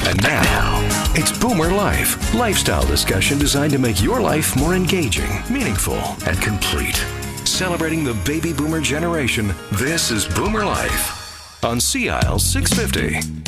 And now, it's Boomer Life. Lifestyle discussion designed to make your life more engaging, meaningful, and complete. Celebrating the baby boomer generation, this is Boomer Life on CIL 650.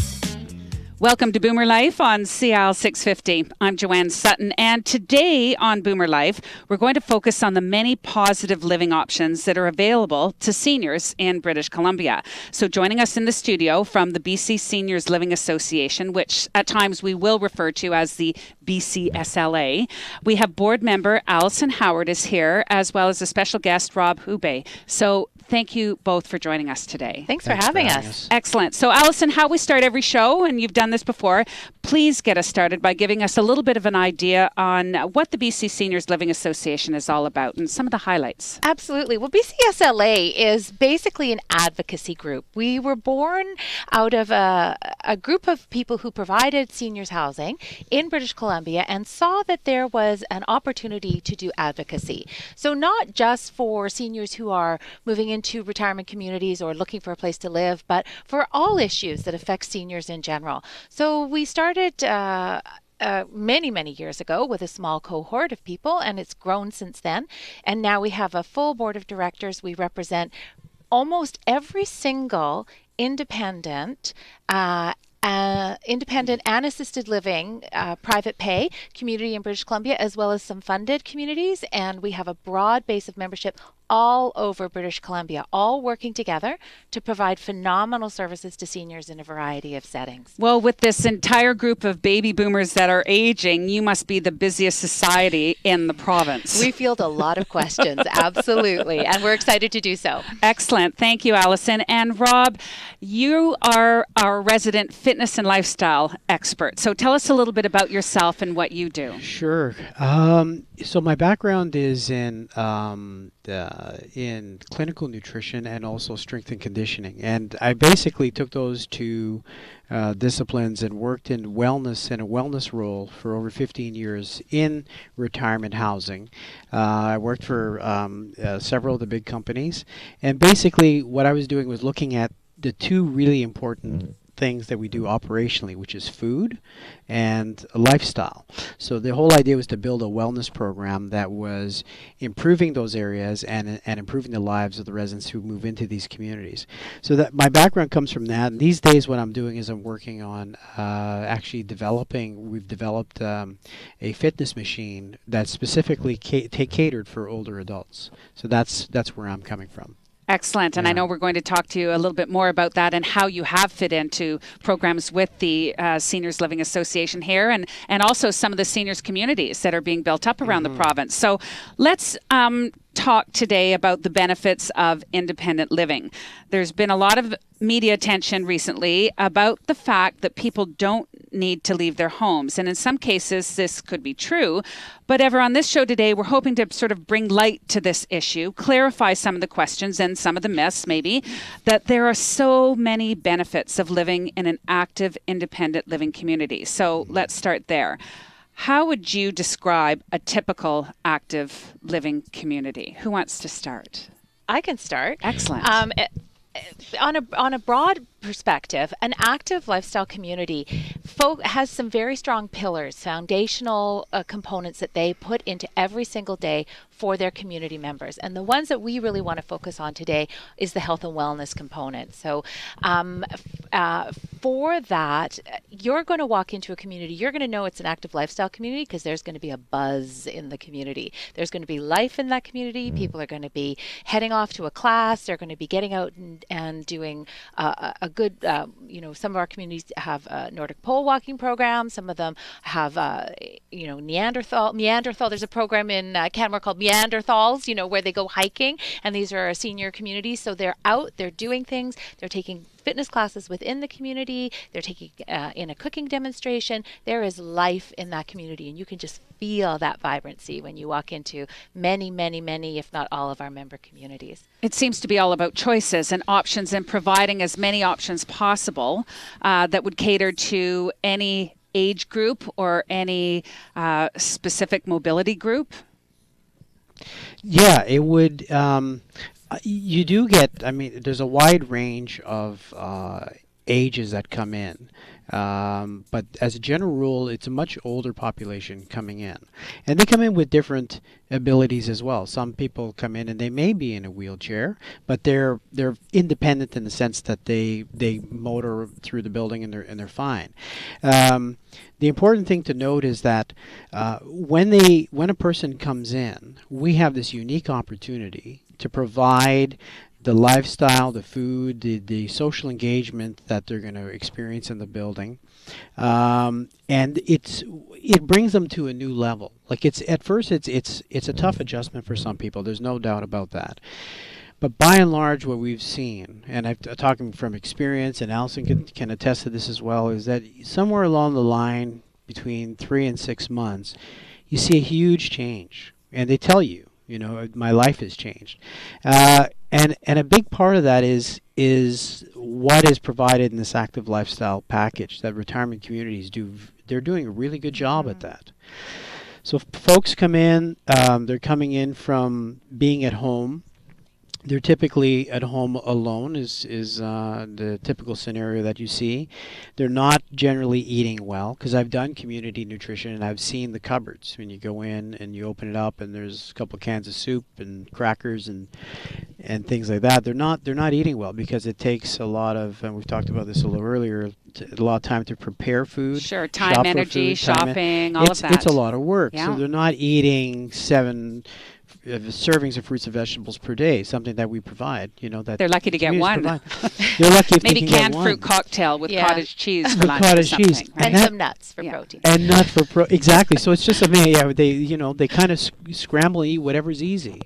Welcome to Boomer Life on CIL 650. I'm Joanne Sutton, and today on Boomer Life, we're going to focus on the many positive living options that are available to seniors in British Columbia. So joining us in the studio from the BC Seniors Living Association, which at times we will refer to as the BCSLA, we have board member Alison Howard is here, as well as a special guest, Rob Huppee. So thank you both for joining us today. Thanks for having us. Excellent. So Alison, how we start every show, and you've done this before, please get us started by giving us a little bit of an idea on what the BC Seniors Living Association is all about and some of the highlights. Absolutely. Well, BCSLA is basically an advocacy group. We were born out of a group of people who provided seniors housing in British Columbia and saw that there was an opportunity to do advocacy. So not just for seniors who are moving into retirement communities or looking for a place to live, but for all issues that affect seniors in general. So we started many years ago with a small cohort of people, and it's grown since then. And now we have a full board of directors. We represent almost every single independent and assisted living private pay community in British Columbia, as well as some funded communities. And we have a broad base of membership all over British Columbia, all working together to provide phenomenal services to seniors in a variety of settings. Well, with this entire group of baby boomers that are aging, you must be the busiest society in the province. We field a lot of questions, absolutely, and we're excited to do so. Excellent. Thank you, Alison. And Rob, you are our resident fitness and lifestyle expert. So tell us a little bit about yourself and what you do. Sure. So my background is in clinical nutrition and also strength and conditioning. And I basically took those two disciplines and worked in a wellness role for over 15 years in retirement housing. I worked for several of the big companies. And basically what I was doing was looking at the two really important things that we do operationally, which is food and lifestyle. So the whole idea was to build a wellness program that was improving those areas and improving the lives of the residents who move into these communities. So that my background comes from that. And these days what I'm doing is I'm working on we've developed a fitness machine that's specifically catered for older adults. So that's where I'm coming from. Excellent. And I know we're going to talk to you a little bit more about that and how you have fit into programs with the Seniors Living Association here and also some of the seniors communities that are being built up around the province. So let's talk today about the benefits of independent living. There's been a lot of media attention recently about the fact that people don't need to leave their homes. And in some cases, this could be true. But ever on this show today, we're hoping to sort of bring light to this issue, clarify some of the questions and some of the myths, maybe, that there are so many benefits of living in an active, independent living community. So let's start there. How would you describe a typical active living community? Who wants to start? I can start. Excellent. On a broad perspective, an active lifestyle community has some very strong pillars, foundational components that they put into every single day for their community members. And the ones that we really want to focus on today is the health and wellness component. So for that, you're going to walk into a community, you're going to know it's an active lifestyle community because there's going to be a buzz in the community. There's going to be life in that community. People are going to be heading off to a class. They're going to be getting out and doing a good, some of our communities have Nordic pole walking programs. Some of them have, Neanderthal. There's a program in Canmore called Neanderthals, where they go hiking. And these are senior communities. So they're out, they're doing things, they're taking fitness classes within the community, they're taking in a cooking demonstration. There is life in that community, and you can just feel that vibrancy when you walk into many, if not all of our member communities. It seems to be all about choices and options and providing as many options possible that would cater to any age group or any specific mobility group. Yeah, it would. You do get, there's a wide range of ages that come in. But as a general rule, it's a much older population coming in. And they come in with different abilities as well. Some people come in and they may be in a wheelchair, but they're independent in the sense that they motor through the building and they're fine. The important thing to note is that when a person comes in, we have this unique opportunity to provide the lifestyle, the food, the social engagement that they're going to experience in the building, and it brings them to a new level. Like it's at first it's a tough adjustment for some people. There's no doubt about that. But by and large, what we've seen, and I'm talking from experience, and Alison can attest to this as well, is that somewhere along the line between 3 and 6 months, you see a huge change, and they tell you, my life has changed. And a big part of that is what is provided in this active lifestyle package that retirement communities do. They're doing a really good job at that. So if folks come in, they're coming in from being at home. They're typically at home alone is the typical scenario that you see. They're not generally eating well, because I've done community nutrition and I've seen the cupboards when you go in and you open it up and there's a couple of cans of soup and crackers and things like that. They're not eating well because it takes a lot of, and we've talked about this a little earlier, a lot of time to prepare food. Sure, time, energy, shopping, all of that. It's a lot of work. Yeah. So they're not eating 7 servings of fruits and vegetables per day, something that we provide. That they're lucky to get one. They're lucky if maybe they can canned get fruit one. cocktail with cottage cheese for With lunch cottage or something, cheese. right? And some nuts for protein. And nuts for exactly. So it's just amazing. Yeah, they kind of scramble and eat whatever's easy.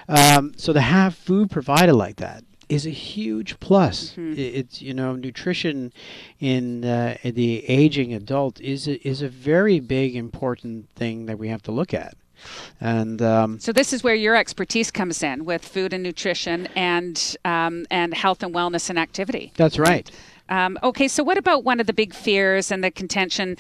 So to have food provided like that is a huge plus. It's nutrition in the aging adult is a very big important thing that we have to look at. And so this is where your expertise comes in with food and nutrition and health and wellness and activity. That's right. Okay, so what about one of the big fears and the contention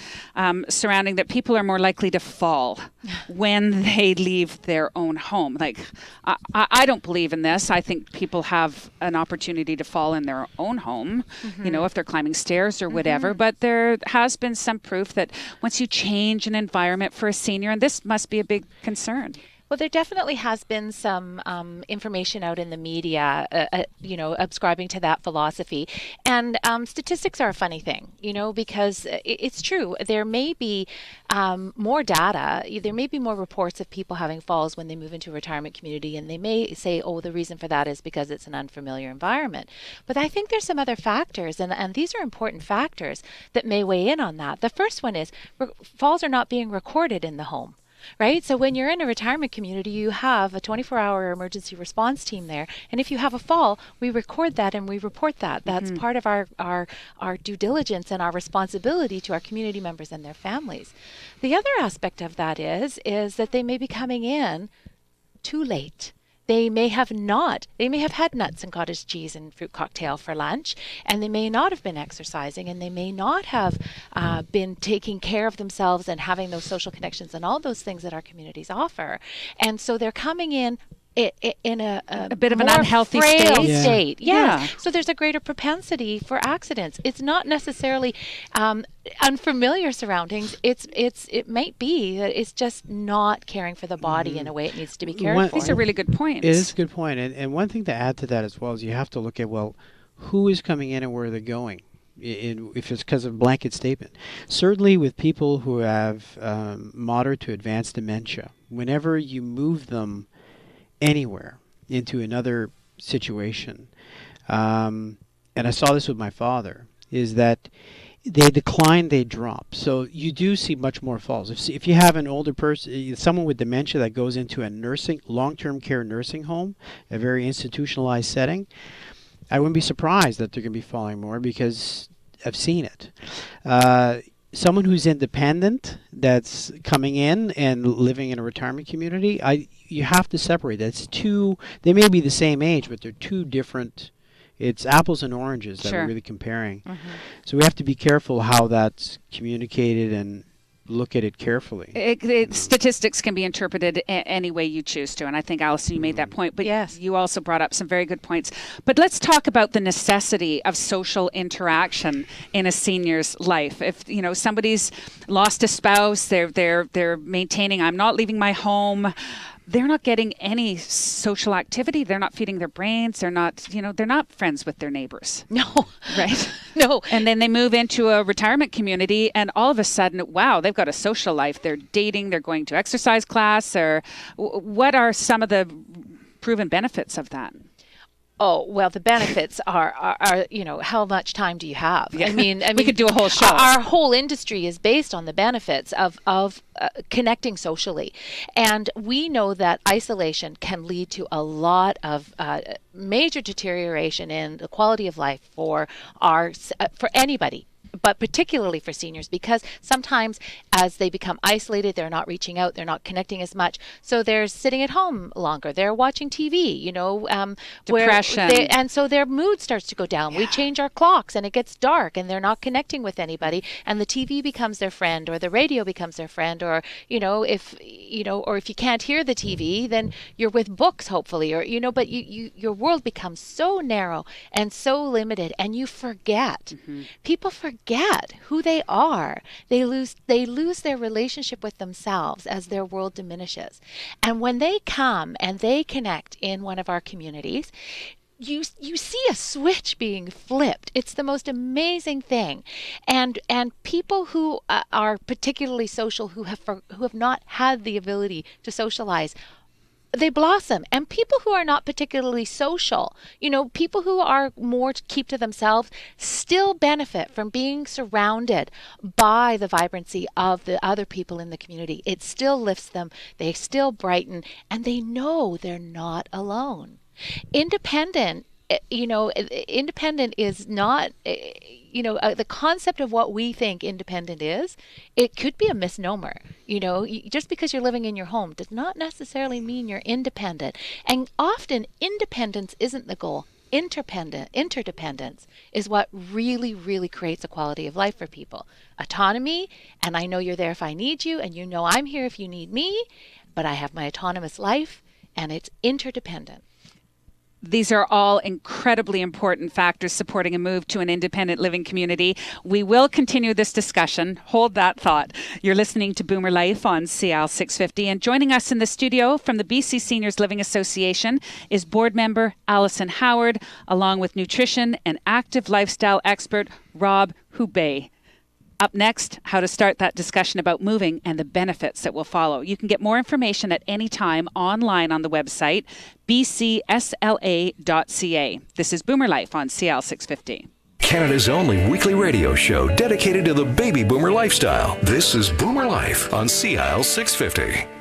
surrounding that people are more likely to fall when they leave their own home? Like, I don't believe in this. I think people have an opportunity to fall in their own home, if they're climbing stairs or whatever. But there has been some proof that once you change an environment for a senior, and this must be a big concern. Well, there definitely has been some information out in the media, ascribing to that philosophy. And statistics are a funny thing, because it's true. There may be more data. There may be more reports of people having falls when they move into a retirement community. And they may say, oh, the reason for that is because it's an unfamiliar environment. But I think there's some other factors, and these are important factors that may weigh in on that. The first one is falls are not being recorded in the home. Right? So when you're in a retirement community, you have a 24-hour emergency response team there. And if you have a fall, we record that and we report that. That's part of our due diligence and our responsibility to our community members and their families. The other aspect of that is that they may be coming in too late. They may have had nuts and cottage cheese and fruit cocktail for lunch, and they may not have been exercising, and they may not have been taking care of themselves and having those social connections and all those things that our communities offer. And so they're coming in a bit of an unhealthy state. Yeah. So there's a greater propensity for accidents. It's not necessarily unfamiliar surroundings. It might be that it's just not caring for the body in a way it needs to be cared for. These are really good points. It is a good point. And one thing to add to that as well is you have to look at, who is coming in and where they're going. If it's because of a blanket statement. Certainly with people who have moderate to advanced dementia, whenever you move them anywhere into another situation, and I saw this with my father, is that they decline, they drop. So you do see much more falls. If you have an older person, someone with dementia that goes into a long-term care nursing home, a very institutionalized setting, I wouldn't be surprised that they're going to be falling more because I've seen it. Someone who's independent that's coming in and living in a retirement community, you have to separate. They may be the same age, but they're two different. It's apples and oranges that we're really comparing. So we have to be careful how that's communicated and look at it carefully. Statistics can be interpreted any way you choose to, and I think, Alison, you made that point, but Yes. you also brought up some very good points. But let's talk about the necessity of social interaction in a senior's life. If somebody's lost a spouse, they're maintaining, I'm not leaving my home. They're not getting any social activity. They're not feeding their brains. They're not friends with their neighbors. No. Right? No. And then they move into a retirement community, and all of a sudden, wow, they've got a social life. They're dating. They're going to exercise class. Or what are some of the proven benefits of that? Oh, well, the benefits are how much time do you have? Yeah. I mean, we could do a whole show. Our whole industry is based on the benefits of connecting socially. And we know that isolation can lead to a lot of major deterioration in the quality of life for anybody, but particularly for seniors, because sometimes as they become isolated, they're not reaching out, they're not connecting as much. So they're sitting at home longer, they're watching TV, depression. And so their mood starts to go down. Yeah. We change our clocks and it gets dark and they're not connecting with anybody, and the TV becomes their friend, or the radio becomes their friend, or, if you can't hear the TV, then you're with books, hopefully, or, but your world becomes so narrow and so limited, and you forget. Mm-hmm. People forget who they are. They lose their relationship with themselves as their world diminishes. And when they come and they connect in one of our communities, you see a switch being flipped. It's the most amazing thing. And people who are particularly social, who have not had the ability to socialize, they blossom. And people who are not particularly social, people who are more to keep to themselves, still benefit from being surrounded by the vibrancy of the other people in the community. It still lifts them, they still brighten, and they know they're not alone. Independent is not, the concept of what we think independent is, it could be a misnomer. Just because you're living in your home does not necessarily mean you're independent. And often independence isn't the goal. Interdependence is what really, really creates a quality of life for people. Autonomy, and I know you're there if I need you, and I'm here if you need me, but I have my autonomous life, and it's interdependent. These are all incredibly important factors supporting a move to an independent living community. We will continue this discussion. Hold that thought. You're listening to Boomer Life on CL 650, and joining us in the studio from the BC Seniors Living Association is board member Alison Howard, along with nutrition and active lifestyle expert Rob Huppee. Up next, how to start that discussion about moving and the benefits that will follow. You can get more information at any time online on the website, bcsla.ca. This is Boomer Life on CL 650. Canada's only weekly radio show dedicated to the baby boomer lifestyle. This is Boomer Life on CL 650.